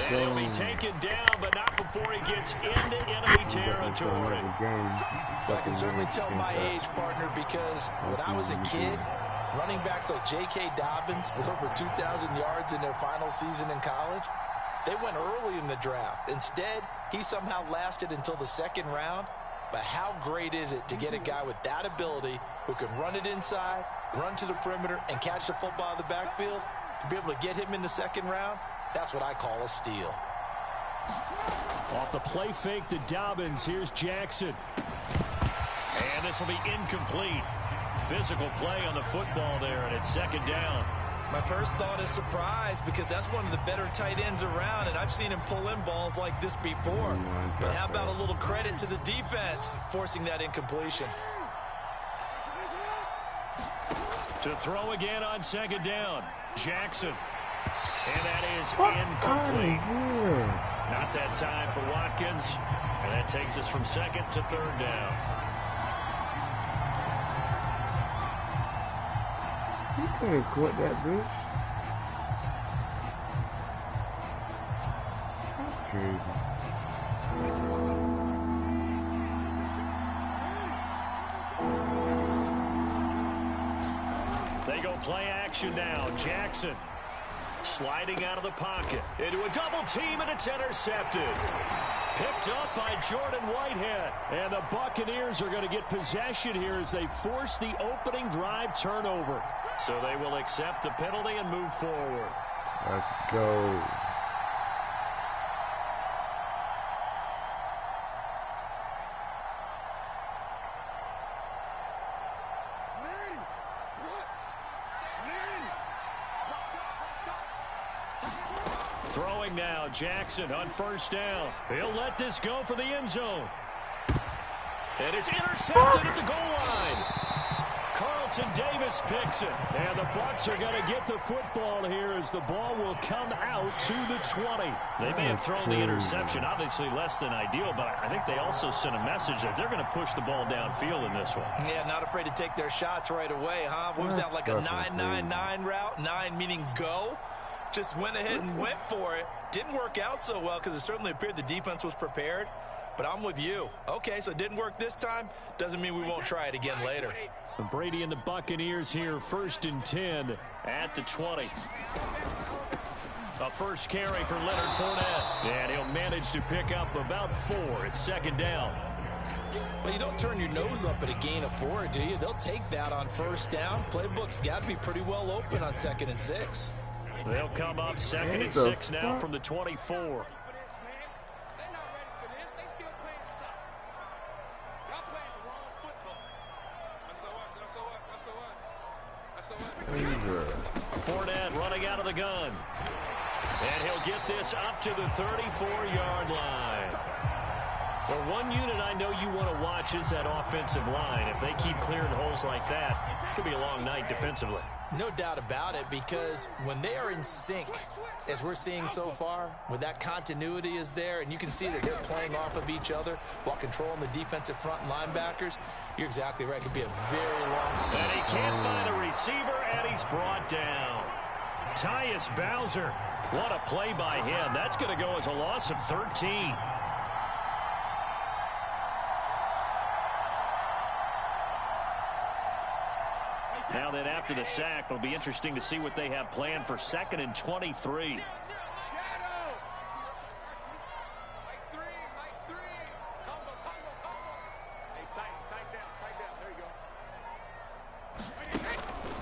And he'll be taken down, but not before he gets into enemy territory. I can certainly tell my age, partner, because when I was a kid, running backs like J.K. Dobbins with over 2,000 yards in their final season in college, they went early in the draft. Instead, he somehow lasted until the second round. But how great is it to get a guy with that ability who can run it inside, run to the perimeter, and catch the football in the backfield? To be able to get him in the second round, that's what I call a steal. Off the play fake to Dobbins, here's Jackson. And this will be incomplete. Physical play on the football there, and it's second down. My first thought is surprise, because that's one of the better tight ends around, and I've seen him pull in balls like this before. But how about a little credit to the defense forcing that incompletion? To throw again on second down, Jackson. And that is incomplete. Not that time for Watkins. And that takes us from second to third down. You could have caught that, bitch. That's crazy. They go play action now. Jackson sliding out of the pocket into a double team, and it's intercepted. Picked up by Jordan Whitehead. And the Buccaneers are going to get possession here as they force the opening drive turnover. So they will accept the penalty and move forward. Let's go. Throwing now, Jackson on first down. He'll let this go for the end zone. And it's intercepted at the goal line. Carlton Davis picks it. And the Bucs are going to get the football here as the ball will come out to the 20. They may have thrown the interception, obviously less than ideal, but I think they also sent a message that they're going to push the ball downfield in this one. Yeah, not afraid to take their shots right away, huh? What was that, like a 9-9-9 route? 9 meaning go? Just went ahead and went for it. Didn't work out so well because it certainly appeared the defense was prepared. But I'm with you. Okay, so it didn't work this time. Doesn't mean we won't try it again later. Brady and the Buccaneers here, 1st and 10 at the 20. A first carry for Leonard Fournette. And he'll manage to pick up about 4. It's second down. Well, you don't turn your nose up at a gain of 4, do you? They'll take that on first down. Playbook's got to be pretty well open on 2nd and 6. They'll come up 2nd and 6 now from the 24. Fournette running out of the gun. And he'll get this up to the 34-yard line. Well, one unit I know you want to watch is that offensive line. If they keep clearing holes like that, it could be a long night defensively. No doubt about it, because when they are in sync, as we're seeing so far, when that continuity is there, and you can see that they're playing off of each other while controlling the defensive front and linebackers, you're exactly right. It could be a very long... And he can't find a receiver, and he's brought down. Tyus Bowser. What a play by him. That's going to go as a loss of 13. Now then, after the sack, it'll be interesting to see what they have planned for 2nd and 23.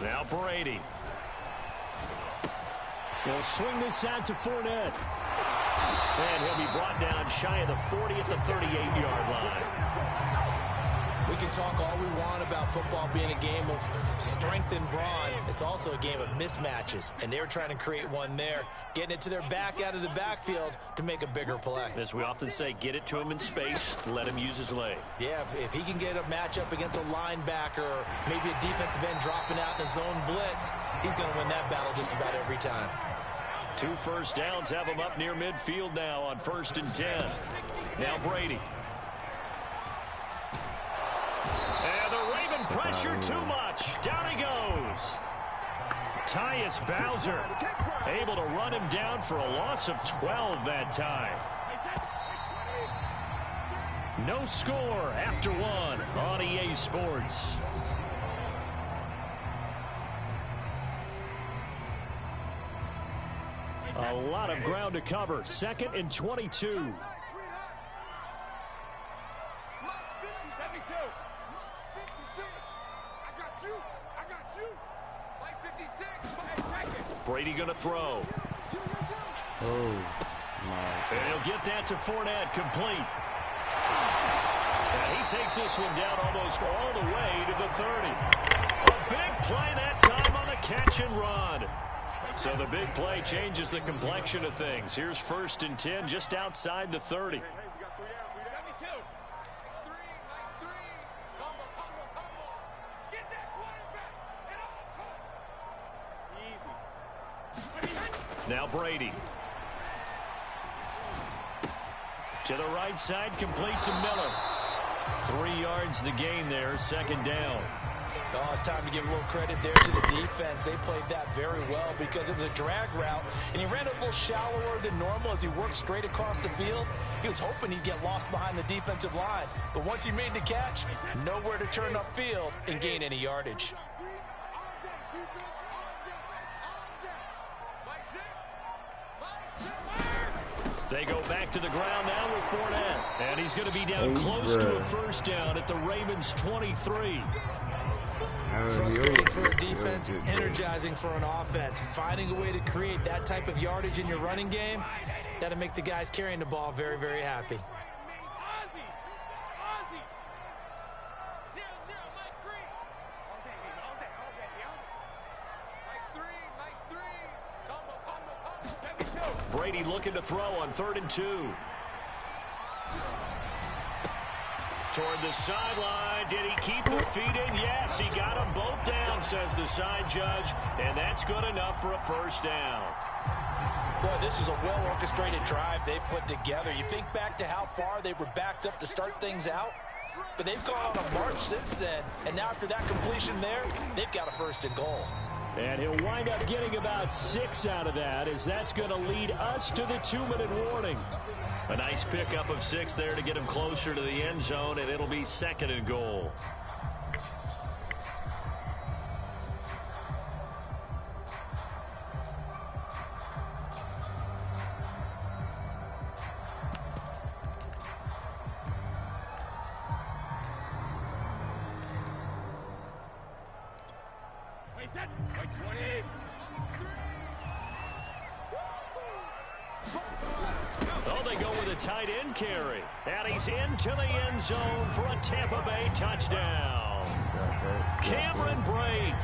Now Brady. He'll swing this out to Fournette. And he'll be brought down shy of the 40 at the 38-yard line. We can talk all we want about football being a game of strength and brawn. It's also a game of mismatches, and they're trying to create one there, getting it to their back out of the backfield to make a bigger play. As we often say, get it to him in space, let him use his leg. Yeah, if he can get a matchup against a linebacker or maybe a defensive end dropping out in a zone blitz, he's going to win that battle just about every time. 2 first downs have him up near midfield now on 1st and 10. Now Brady. And the Raven pressure too much. Down he goes. Tyus Bowser. Able to run him down for a loss of 12 that time. No score after one on EA Sports. A lot of ground to cover. 2nd and 22. Brady going to throw. Oh, my. And he'll get that to Fournette, complete. And he takes this one down almost all the way to the 30. A big play that time on the catch and run. So the big play changes the complexion of things. Here's 1st and 10 just outside the 30. Now Brady. To the right side, complete to Miller. 3 yards the gain there, 2nd down. Oh, it's time to give a little credit there to the defense. They played that very well because it was a drag route, and he ran a little shallower than normal as he worked straight across the field. He was hoping he'd get lost behind the defensive line, but once he made the catch, nowhere to turn upfield and gain any yardage. They go back to the ground now with Fournette. And he's going to be down close to a 1st down at the Ravens' 23. Frustrating for a defense, energizing for an offense. Finding a way to create that type of yardage in your running game, that'll make the guys carrying the ball very, very happy. Brady looking to throw on 3rd and 2. Toward the sideline. Did he keep the feet in? Yes, he got them both down, says the side judge. And that's good enough for a 1st down. Boy, this is a well-orchestrated drive they've put together. You think back to how far they were backed up to start things out, but they've gone on a march since then. And now after that completion there, they've got a 1st and goal. And he'll wind up getting about 6 out of that, as that's going to lead us to the 2-minute warning. A nice pickup of 6 there to get him closer to the end zone, and it'll be 2nd and goal. Oh, they go with a tight end carry. And he's into the end zone for a Tampa Bay touchdown. Cameron Brate.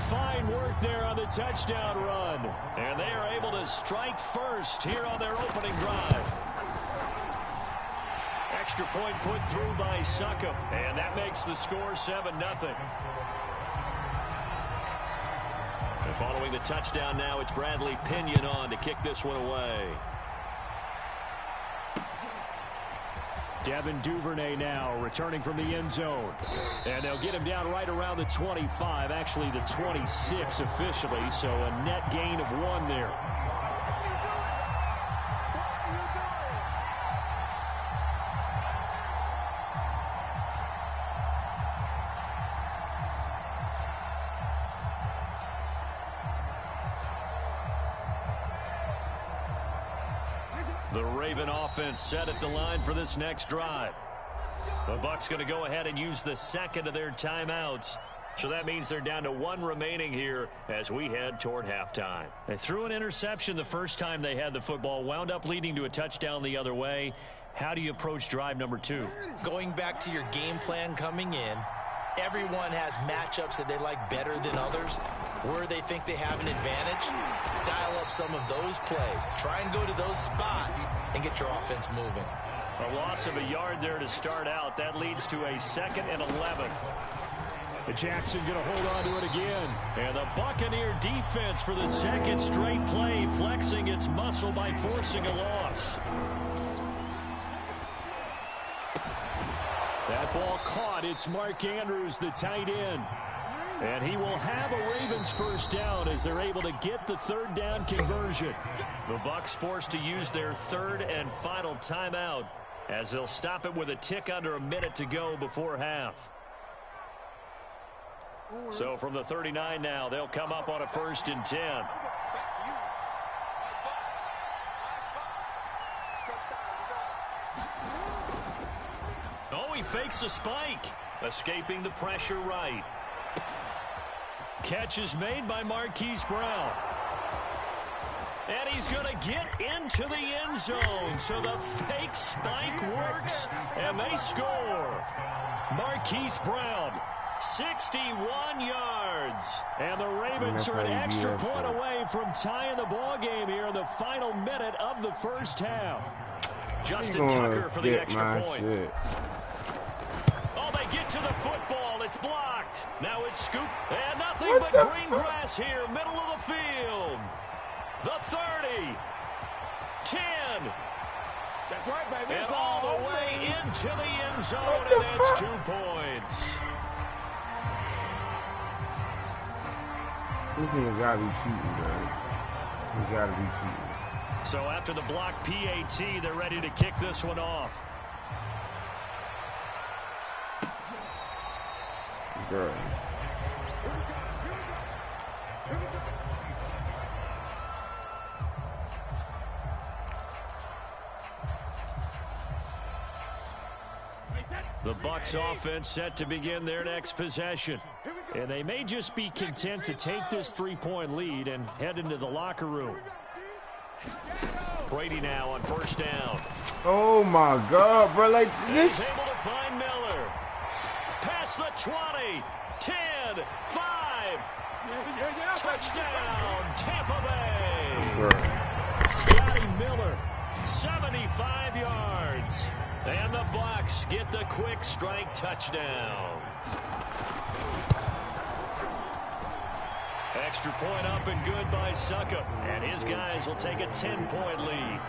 Fine work there on the touchdown run. And they are able to strike first here on their opening drive. Extra point put through by Succop. And that makes the score 7-0. And following the touchdown now, it's Bradley Pinion on to kick this one away. Devin Duvernay now returning from the end zone. And they'll get him down right around the 25, actually the 26 officially, so a net gain of 1 there. The Raven offense set at the line for this next drive. The Bucs going to go ahead and use the 2nd of their timeouts. So that means they're down to 1 remaining here as we head toward halftime. They threw an interception the first time they had the football, wound up leading to a touchdown the other way. How do you approach drive number 2? Going back to your game plan coming in, everyone has matchups that they like better than others. Where they think they have an advantage, dial up some of those plays. Try and go to those spots and get your offense moving. A loss of a yard there to start out. That leads to a 2nd and 11. Jackson going to hold on to it again. And the Buccaneer defense for the 2nd straight play, flexing its muscle by forcing a loss. That ball caught. It's Mark Andrews, the tight end. And he will have a Ravens first down as they're able to get the third down conversion. The Bucs forced to use their third and final timeout as they'll stop it with a tick under a minute to go before half. So from the 39 now, they'll come up on a 1st and 10. Oh, he fakes a spike, escaping the pressure right. Catch is made by Marquise Brown. And he's going to get into the end zone. So the fake spike works, and they score. Marquise Brown, 61 yards. And the Ravens are an extra point away from tying the ball game here in the final minute of the first half. Justin Tucker for the extra point. Oh, they get to the football. It's blocked. Now it's scooped. And nothing but green grass here, middle of the field. The 30. 10. That's right, baby. And all the way into the end zone, and that's 2 points. This nigga gotta be cheating, man. He gotta be cheating. So after the block PAT, they're ready to kick this one off. Girl. The Bucs offense set to begin their next possession. And they may just be content to take this 3-point lead and head into the locker room. Brady now on 1st down. Oh my God, bro! Like this. He's able to find Miller. Past the 20, 10, 5. Touchdown, Tampa Bay. Scotty Miller, 75 yards. And the Bucs get the quick strike touchdown. Extra point up and good by Succop. And his guys will take a 10-point lead.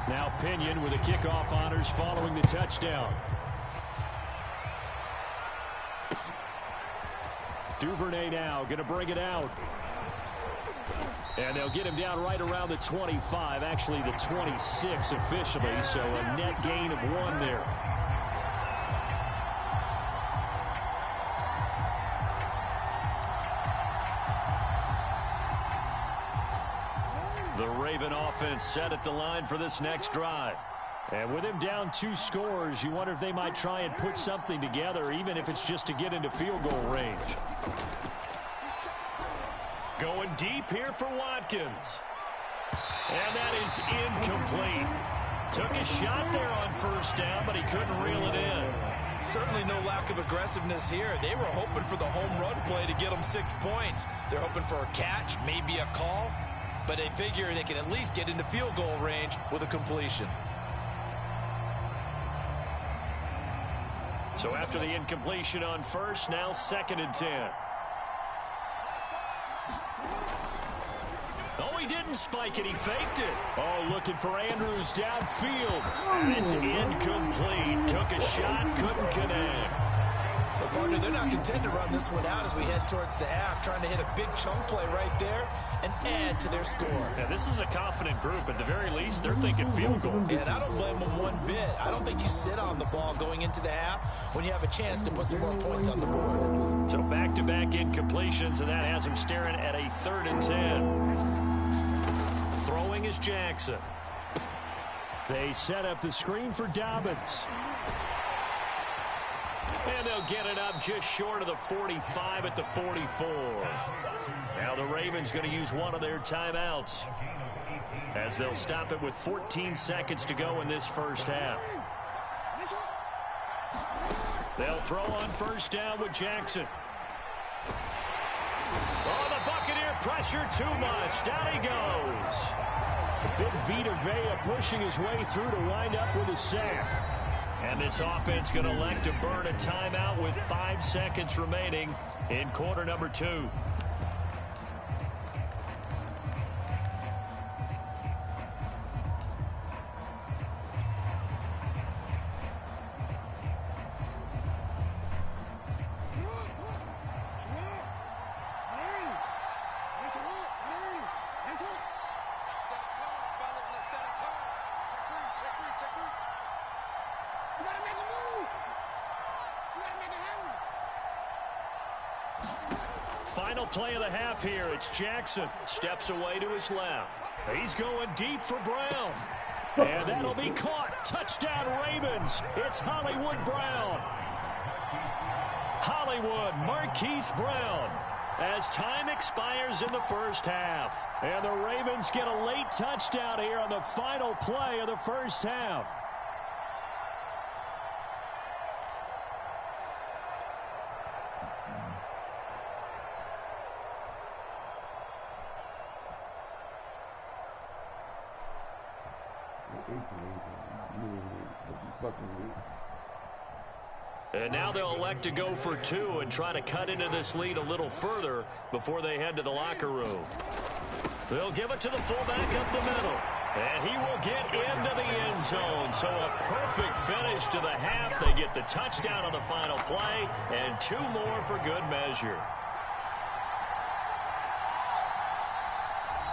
Now Pinion with the kickoff honors following the touchdown. Duvernay now going to bring it out. And they'll get him down right around the 25, actually the 26 officially, so a net gain of 1 there. The Raven offense set at the line for this next drive. And with him down 2 scores, you wonder if they might try and put something together, even if it's just to get into field goal range. Going deep here for Watkins. And that is incomplete. Took a shot there on 1st down, but he couldn't reel it in. Certainly no lack of aggressiveness here. They were hoping for the home run play to get them 6 points. They're hoping for a catch, maybe a call, but they figure they can at least get into field goal range with a completion. So after the incompletion on 1st, now 2nd and 10. Oh, he didn't spike it. He faked it. Oh, looking for Andrews downfield. And it's incomplete. Took a shot, couldn't connect. Well, partner, they're not content to run this one out as we head towards the half, trying to hit a big chunk play right there and add to their score. Yeah, this is a confident group. At the very least, they're thinking field goal. Yeah, and I don't blame them one bit. I don't think you sit on the ball going into the half when you have a chance to put some more points on the board. So back-to-back incompletions, and that has them staring at a 3rd and 10. Throwing is Jackson. They set up the screen for Dobbins. And they'll get it up just short of the 45 at the 44. Now the Ravens going to use one of their timeouts as they'll stop it with 14 seconds to go in this first half. They'll throw on 1st down with Jackson. Oh, the Buccaneer pressure too much. Down he goes. The big Vita Vea pushing his way through to wind up with a sack. And this offense going to elect to burn a timeout with 5 seconds remaining in quarter number 2. Final play of the half here. It's Jackson. Steps away to his left. He's going deep for Brown. And that'll be caught. Touchdown Ravens. It's Hollywood Brown. Hollywood Marquise Brown. As time expires in the first half. And the Ravens get a late touchdown here on the final play of the first half. And now they'll elect to go for two and try to cut into this lead a little further before they head to the locker room. They'll give it to the fullback up the middle. And he will get into the end zone. So a perfect finish to the half. They get the touchdown on the final play and two more for good measure.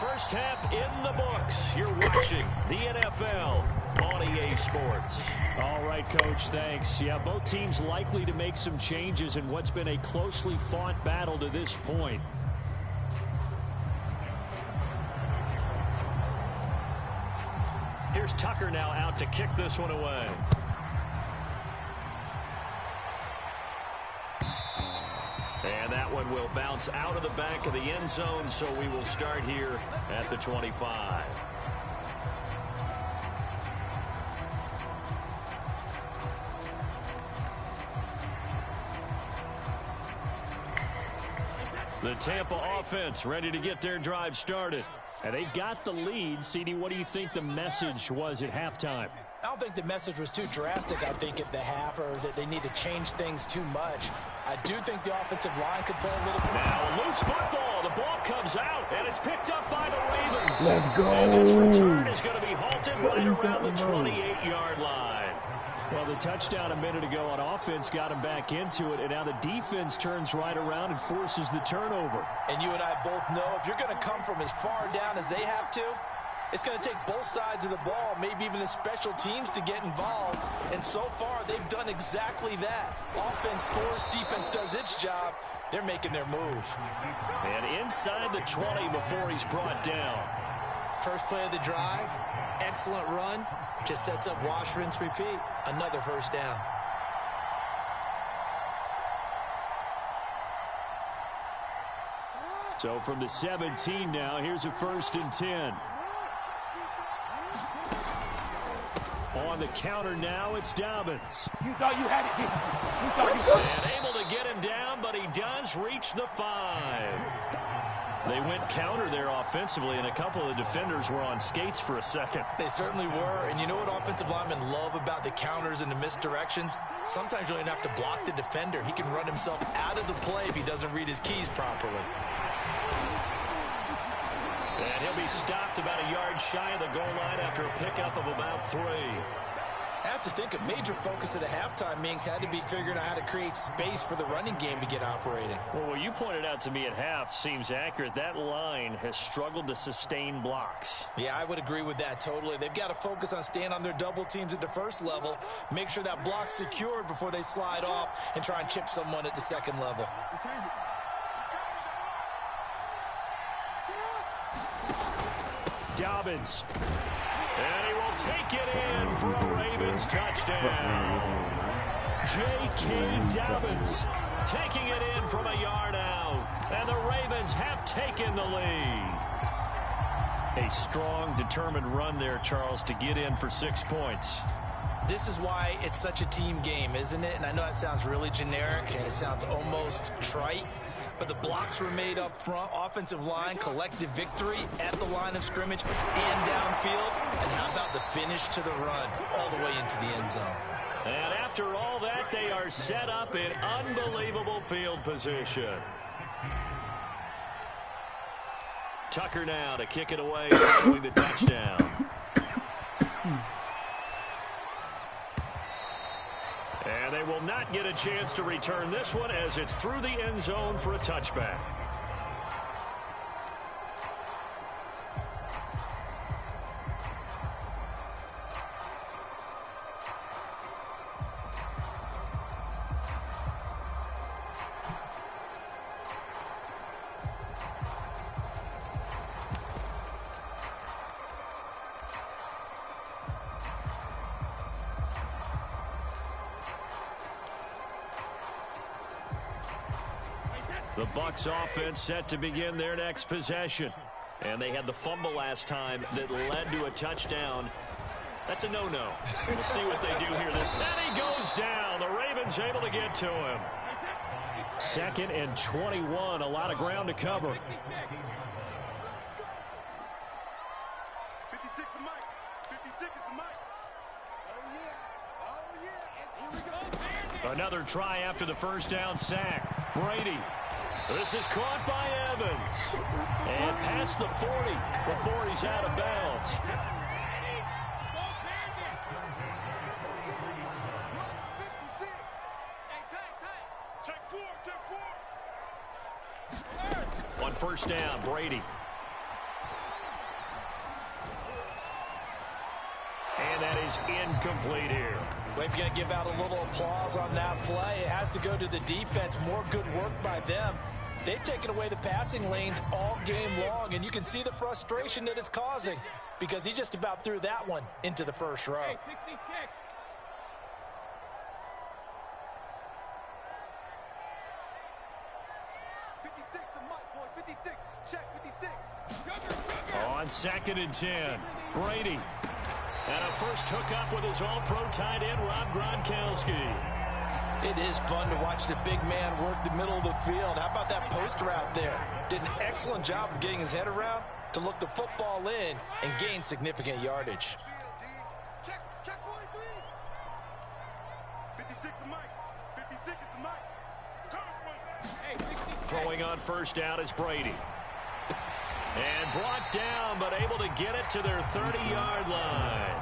First half in the books. You're watching the NFL on EA Sports. All right, Coach, thanks. Yeah, both teams likely to make some changes in what's been a closely fought battle to this point. Here's Tucker now out to kick this one away. And that one will bounce out of the back of the end zone, so we will start here at the 25. The Tampa offense ready to get their drive started. And they've got the lead. CD, what do you think the message was at halftime? I don't think the message was too drastic, I think, at the half, or that they need to change things too much. I do think the offensive line could play a little bit. Now, loose football. The ball comes out, and it's picked up by the Ravens. Let's go. And this return is going to be halted right around the 28-yard line. Well, the touchdown a minute ago on offense got him back into it, and now the defense turns right around and forces the turnover. And you and I both know if you're going to come from as far down as they have to, it's going to take both sides of the ball, maybe even the special teams, to get involved. And so far, they've done exactly that. Offense scores, defense does its job. They're making their move. And inside the 20 before he's brought down. First play of the drive, excellent run. Just sets up wash, rinse, repeat. Another first down. So from the 17 now, here's a 1st and 10. On the counter now, it's Dobbins. You thought you had it. You thought you had it. And able to get him down, but he does reach the 5. They went counter there offensively, and a couple of defenders were on skates for a second. They certainly were, and you know what offensive linemen love about the counters and the misdirections? Sometimes you don't even have to block the defender. He can run himself out of the play if he doesn't read his keys properly. And he'll be stopped about a yard shy of the goal line after a pickup of about 3. I have to think a major focus of the halftime meetings had to be figuring out how to create space for the running game to get operating. Well, what you pointed out to me at half seems accurate. That line has struggled to sustain blocks. Yeah, I would agree with that totally. They've got to focus on staying on their double teams at the first level, make sure that block's secured before they slide off and try and chip someone at the second level. Dobbins. And he will take it in for a Ravens touchdown. J.K. Dobbins taking it in from a yard out. And the Ravens have taken the lead. A strong, determined run there, Charles, to get in for 6 points. This is why it's such a team game, isn't it? And I know that sounds really generic and it sounds almost trite, but the blocks were made up front. Offensive line, collective victory at the line of scrimmage and downfield. And how about the finish to the run all the way into the end zone? And after all that, they are set up in unbelievable field position. Tucker now to kick it away following the touchdown. And they will not get a chance to return this one as it's through the end zone for a touchback. The Bucs offense set to begin their next possession. And they had the fumble last time that led to a touchdown. That's a no-no. We'll see what they do here. And he goes down. The Ravens able to get to him. 2nd and 21. A lot of ground to cover. 56 is Mike. 56 is the Mike. Oh, yeah. Oh, yeah. And here we go. Another try after the first down sack. Brady. This is caught by Evans. And past the 40 before he's out of bounds. On first down, Brady. And that is incomplete here. Well, if you're going to give out a little applause on that play, it has to go to the defense. More good work by them. They've taken away the passing lanes all game long, and you can see the frustration that it's causing because he just about threw that one into the first row. Hey, 66. 56 to Mike, boys. 56. Check 56. On 2nd and 10, Brady. And a first hookup with his all-pro tight end, Rob Gronkowski. It is fun to watch the big man work the middle of the field. How about that post route there? Did an excellent job of getting his head around to look the football in and gain significant yardage. Check 43. 56 is Mike. 56 is the Mike. Hey, 66. Throwing on first down is Brady. And brought down, but able to get it to their 30-yard line.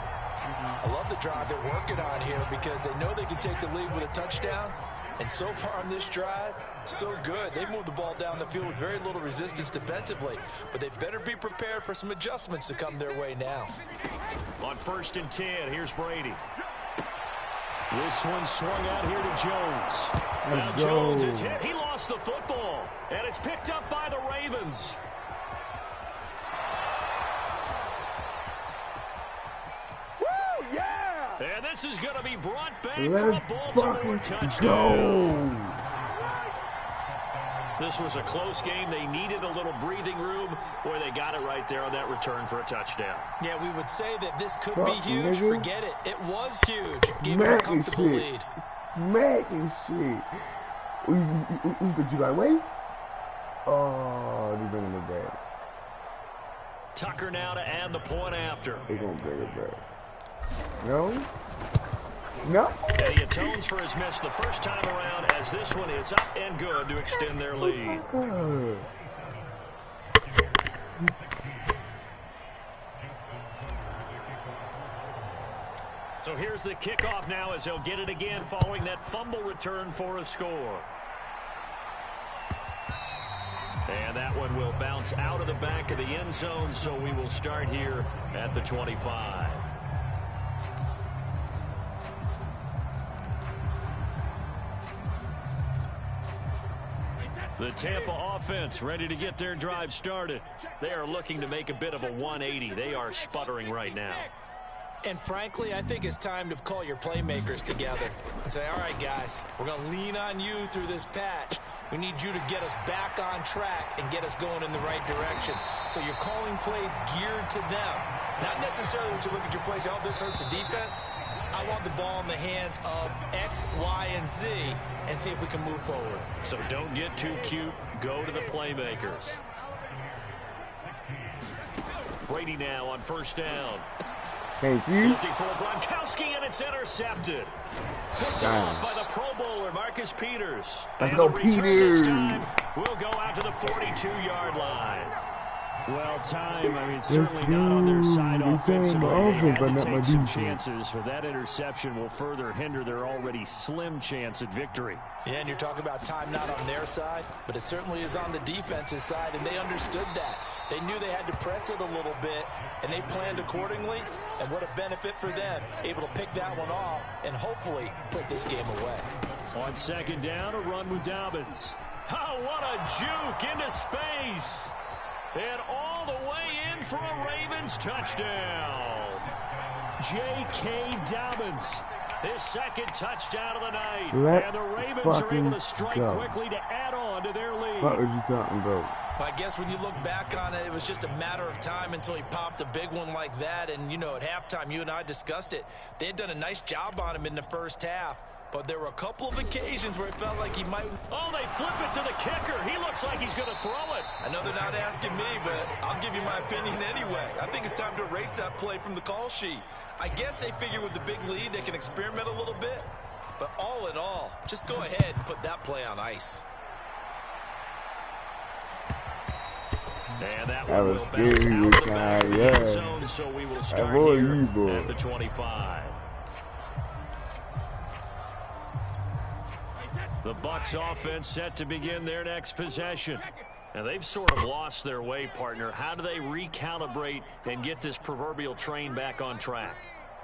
I love the drive they're working on here because they know they can take the lead with a touchdown. And so far on this drive, so good. They moved the ball down the field with very little resistance defensively. But they better be prepared for some adjustments to come their way now. On 1st and 10, here's Brady. This one swung out here to Jones. Now Jones is hit. He lost the football. And it's picked up by the Ravens. And this is going to be brought back for a Baltimore touchdown. This was a close game. They needed a little breathing room. Boy, they got it right there on that return for a touchdown. Yeah, we would say that this could be huge. Forget it. It was huge. Gave them a comfortable lead. Smacking shit. Did you like wait? Oh, they're bringing it back. Tucker now to add the point after. They're going to bring it back. No. No. And he atones for his miss the first time around as this one is up and good to extend their lead. So here's the kickoff now as he'll get it again following that fumble return for a score. And that one will bounce out of the back of the end zone, so we will start here at the 25. The Tampa offense ready to get their drive started. They are looking to make a bit of a 180. They are sputtering right now. And frankly, I think it's time to call your playmakers together and say, all right, guys, we're going to lean on you through this patch. We need you to get us back on track and get us going in the right direction. So you're calling plays geared to them. Not necessarily when you look at your plays, oh, this hurts the defense. I want the ball in the hands of X, Y, and Z and see if we can move forward. So don't get too cute. Go to the playmakers. Brady now on first down. Thank you. Looking for Gronkowski, and it's intercepted. Picked off by the Pro Bowler, Marcus Peters. Let's and go, the return Peters. This time will go out to the 42-yard line. Well, time, I mean, certainly not on their side offensively. They had to take some chances, but that interception will further hinder their already slim chance at victory. Yeah, and you're talking about time not on their side, but it certainly is on the defense's side, and they understood that. They knew they had to press it a little bit, and they planned accordingly, and what a benefit for them, able to pick that one off and hopefully put this game away. On second down, a run with Dobbins. Oh, what a juke into space. And all the way in for a Ravens touchdown. J.K. Dobbins His second touchdown of the night. Let's and the Ravens are able to strike go. quickly to add on to their lead. What was you talking about? I guess when you look back on it, it was just a matter of time until he popped a big one like that. And, you know, at halftime, you and I discussed it. They had done a nice job on him in the first half. But there were a couple of occasions where it felt like he might... Oh, they flip it to the kicker. He looks like he's going to throw it. I know they're not asking me, but I'll give you my opinion anyway. I think it's time to erase that play from the call sheet. I guess they figure with the big lead, they can experiment a little bit. But all in all, just go ahead and put that play on ice. And that That one was will bounce scary, out of the back of the yeah. end zone, so we will start boy, here you boy. at the 25. The Bucs offense set to begin their next possession. And they've sort of lost their way, partner. How do they recalibrate and get this proverbial train back on track?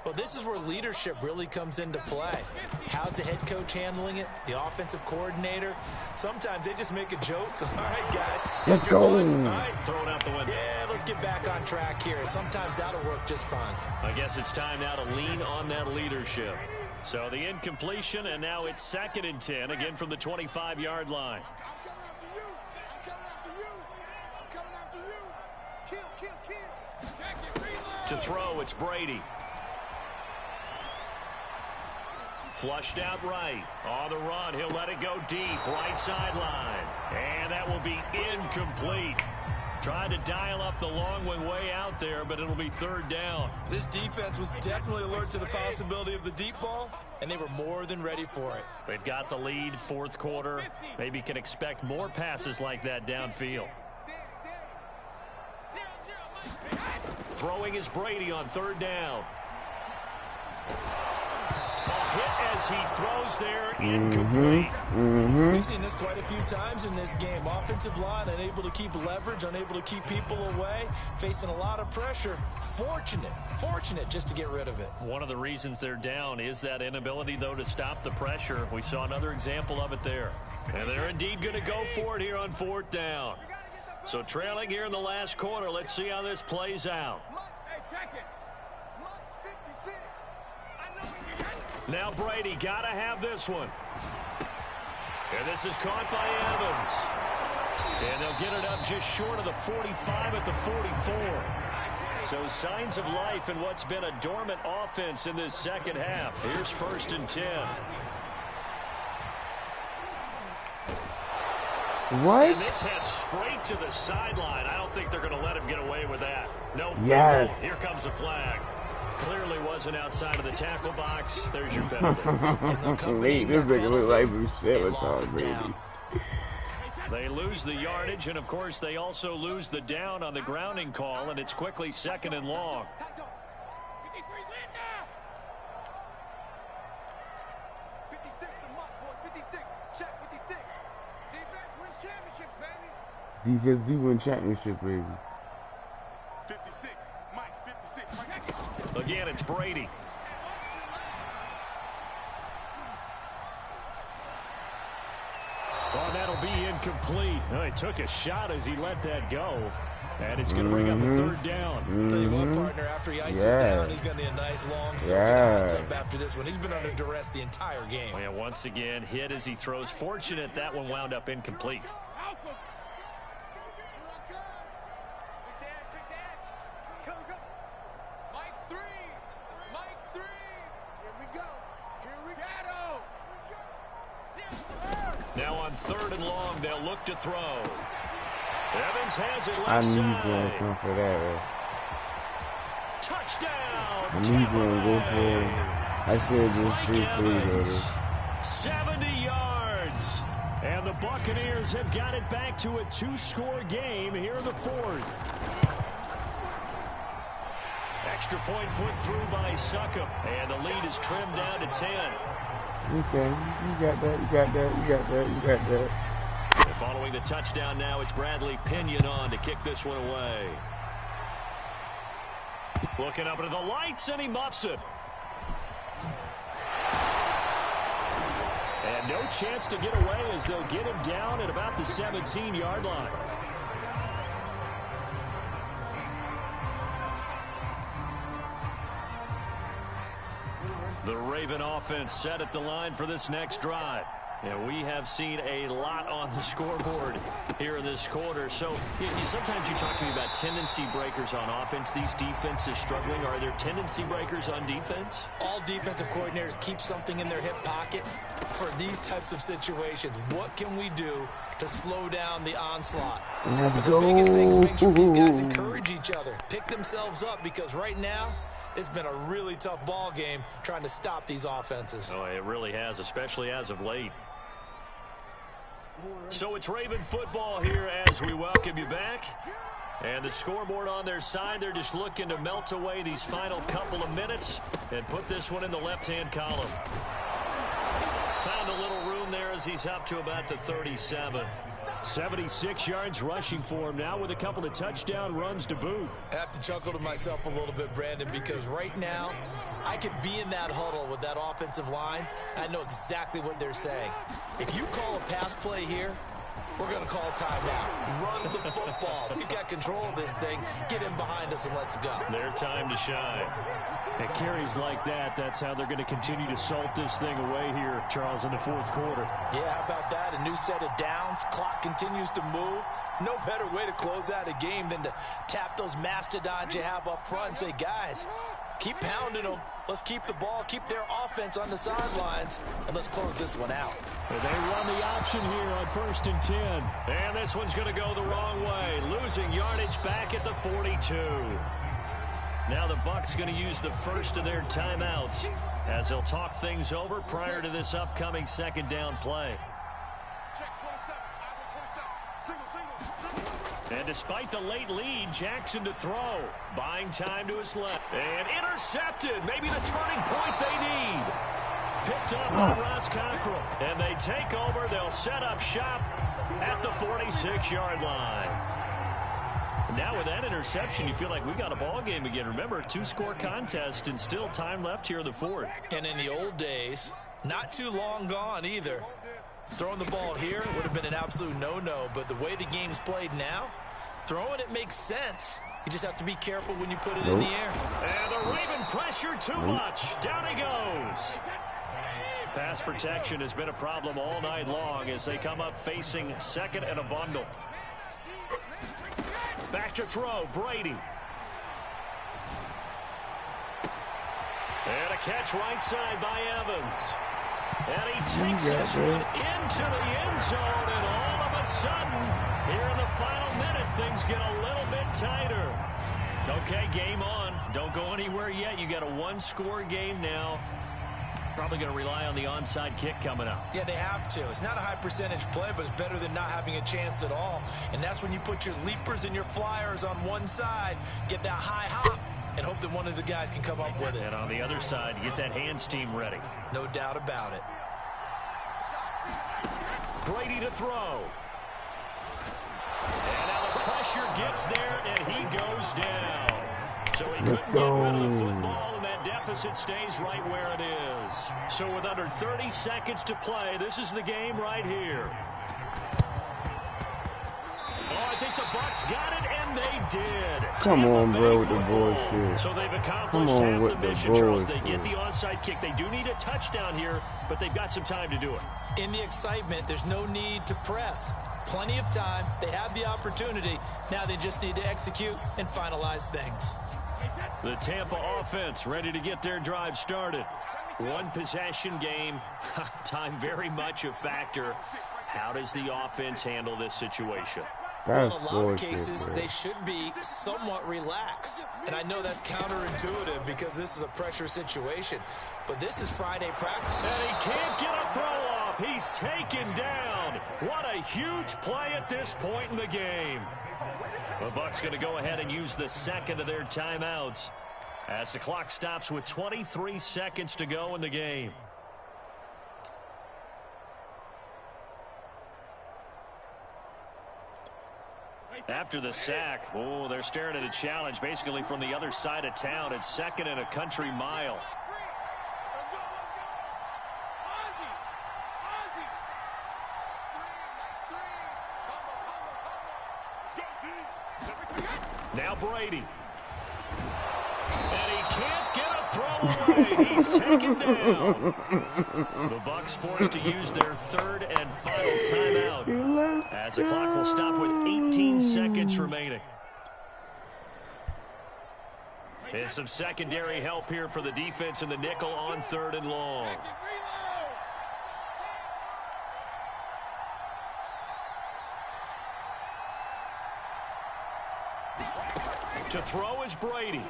Well, this is where leadership really comes into play. How's the head coach handling it? The offensive coordinator? Sometimes they just make a joke. All right, guys. Let's go. All right. Throw it out the window. Yeah, let's get back on track here. And sometimes that'll work just fine. I guess it's time now to lean on that leadership. So the incompletion, and now it's 2nd and 10, again from the 25-yard line. I'm coming after you. I'm coming after you. I'm coming after you. Kill, kill, kill. Check it, reload. To throw, it's Brady. Flushed out right. On the run, he'll let it go deep. Right sideline. And that will be incomplete. Tried to dial up the long one way out there, but it'll be 3rd down. This defense was definitely alert to the possibility of the deep ball, and they were more than ready for it. They've got the lead, 4th quarter. Maybe can expect more passes like that downfield. Throwing is Brady on 3rd down. A hit as he throws there, incomplete. We've seen this quite a few times in this game. Offensive line unable to keep leverage, unable to keep people away, facing a lot of pressure. Fortunate just to get rid of it. One of the reasons they're down is that inability, though, to stop the pressure. We saw another example of it there. And they're indeed going to go for it here on 4th down. So trailing here in the last quarter, let's see how this plays out. Hey, check it. Mutz 56. I know what you got. Now Brady got to have this one. And this is caught by Evans. And they'll get it up just short of the 45 at the 44. So signs of life in what's been a dormant offense in this second half. Here's 1st and 10. What? And this head straight to the sideline. I don't think they're going to let him get away with that. No. Yes. Here comes a flag. Clearly wasn't outside of the tackle box. There's your penalty. Mate, this nigga look like some shit with Tom Brady. They lose the yardage, and of course they also lose the down on the grounding call, and it's quickly 2nd and long. 56 the Mutt, boys. 56. Check 56. Defense wins championships, baby. Defense do win championships, baby. 56. Mike, 56. Mike. Again, it's Brady. Oh, that'll be incomplete. Oh, he took a shot as he let that go. And it's going to bring up a 3rd down. Tell you what, partner, after he ices down, he's going to need a nice long hot tub after this one. He's been under duress the entire game. Oh, yeah, once again, hit as he throws. Fortunate that one wound up incomplete. Mike 3. Mike 3. Here we go. Here we go. Now on 3rd and long, they'll look to throw. Evans has it I left knew he was going to side. come for that. Touchdown. I knew he was going to go for it. I said just Mike straight Evans, through 70 yards. And the Buccaneers have got it back to a 2-score game here in the 4th. Extra point put through by Succop. And the lead is trimmed down to 10. Okay, you got that, you got that, you got that, you got that. And following the touchdown now, it's Bradley Pinion on to kick this one away. Looking up into the lights, and he muffs it. And no chance to get away as they'll get him down at about the 17-yard line. The Raven offense set at the line for this next drive. And we have seen a lot on the scoreboard here in this quarter. So sometimes you talk to me about tendency breakers on offense. These defenses struggling. Are there tendency breakers on defense? All defensive coordinators keep something in their hip pocket for these types of situations. What can we do to slow down the onslaught? Let's but go. the biggest thing is make sure these guys encourage each other, pick themselves up, because right now it's been a really tough ball game trying to stop these offenses. Oh, it really has, especially as of late. So it's Raven football here as we welcome you back. And the scoreboard on their side, they're just looking to melt away these final couple of minutes and put this one in the left-hand column. Found a little room there as he's up to about the 37. 76 yards rushing for him now with a couple of touchdown runs to boot. I have to chuckle to myself a little bit, Brandon, because right now I could be in that huddle with that offensive line. I know exactly what they're saying. If you call a pass play here, we're going to call timeout. Run the football. We've got control of this thing. Get in behind us and let's go. Their time to shine. At carries like that, that's how they're going to continue to salt this thing away here, Charles, in the fourth quarter. Yeah, how about that? A new set of downs. Clock continues to move. No better way to close out a game than to tap those mastodons you have up front and say, guys, keep pounding them. Let's keep the ball, keep their offense on the sidelines, and let's close this one out. Well, they run the option here on 1st and 10. And this one's going to go the wrong way. Losing yardage back at the 42. Now the Bucs going to use the first of their timeouts as they'll talk things over prior to this upcoming second down play. Check 27. Eyes on 27. Single. And despite the late lead, Jackson to throw. Buying time to his left. And intercepted. Maybe the turning point they need. Picked up by Ross Cockrell. And they take over. They'll set up shop at the 46-yard line. Now with that interception, you feel like we got a ball game again. Remember, 2-score contest and still time left here in the fourth. And in the old days, not too long gone either, throwing the ball here would have been an absolute no-no. But the way the game's played now, throwing it makes sense. You just have to be careful when you put it in the air. And the Raven pressure too much. Down he goes. Pass protection has been a problem all night long as they come up facing second and a bundle. Back to throw, Brady. And a catch right side by Evans. And he takes this one into the end zone, and all of a sudden, here in the final minute, things get a little bit tighter. Okay, game on. Don't go anywhere yet. You got a one-score game now. Probably going to rely on the onside kick coming up. Yeah, they have to. It's not a high percentage play, but it's better than not having a chance at all. And that's when you put your leapers and your flyers on one side, get that high hop, and hope that one of the guys can come up with it. And on the other side, get that hands team ready. No doubt about it. Brady to throw. And now the pressure gets there, and he goes down. So he couldn't get rid of the football, and that deficit stays right where it is. So with under 30 seconds to play, this is the game right here. Oh, I think the Bucs got it, and they did. Come on, bro, with the bullshit. So they've accomplished half the mission, Charles. They get the onside kick. They do need a touchdown here, but they've got some time to do it. In the excitement, there's no need to press. Plenty of time. They have the opportunity. Now they just need to execute and finalize things. The Tampa offense ready to get their drive started. One possession game. Time very much a factor. How does the offense handle this situation? Well, in a lot of cases, they should be somewhat relaxed. And I know that's counterintuitive because this is a pressure situation. But this is Friday practice. And he can't get a throw off. He's taken down. What a huge play at this point in the game. The Bucs going to go ahead and use the second of their timeouts as the clock stops with 23 seconds to go in the game. After the sack, oh, they're staring at a challenge basically from the other side of town. It's second and a country mile. Now Brady. And he can't get a throw away. He's taken down. The Bucs forced to use their third and final timeout as the clock will stop with 18 seconds remaining. And some secondary help here for the defense in the nickel on 3rd and long. To throw is Brady.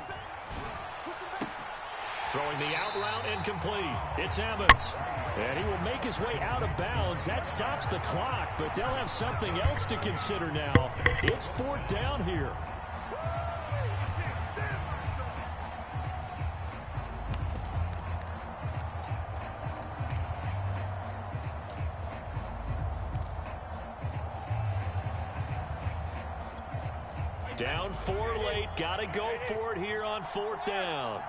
Throwing the out route incomplete. It's Evans. And he will make his way out of bounds. That stops the clock, but they'll have something else to consider now. It's 4th down here. Down 4 late. Got to go for it here on 4th down.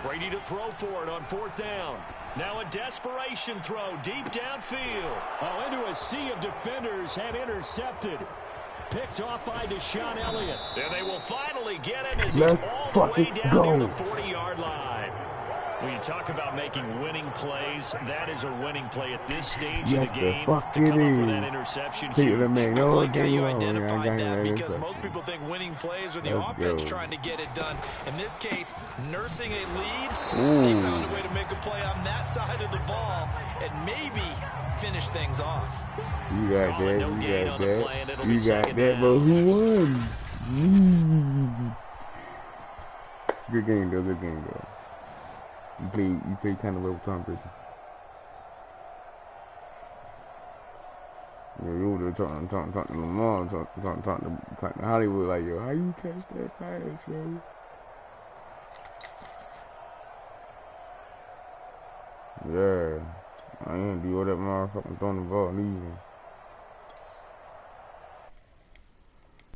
Brady to throw for it on 4th down. Now a desperation throw deep downfield. Oh, into a sea of defenders and intercepted. Picked off by Deshaun Elliott. And they will finally get him as he's all the way down near the 40-yard line. When you talk about making winning plays, that is a winning play at this stage of the game. To come up with that interception huge. I like how you identified that because most people think winning plays are the offense trying to get it done. In this case, nursing a lead, they found a way to make a play on that side of the ball and maybe finish things off. You got that, you got that, you got that, but who won? Good game though, good game though. You play kind of well with Tom Brady. Yeah, you were talking to Lamar, talking to Hollywood like, yo, how you catch that pass, yo? Yeah, I ain't do all that motherfucking throwing the ball either.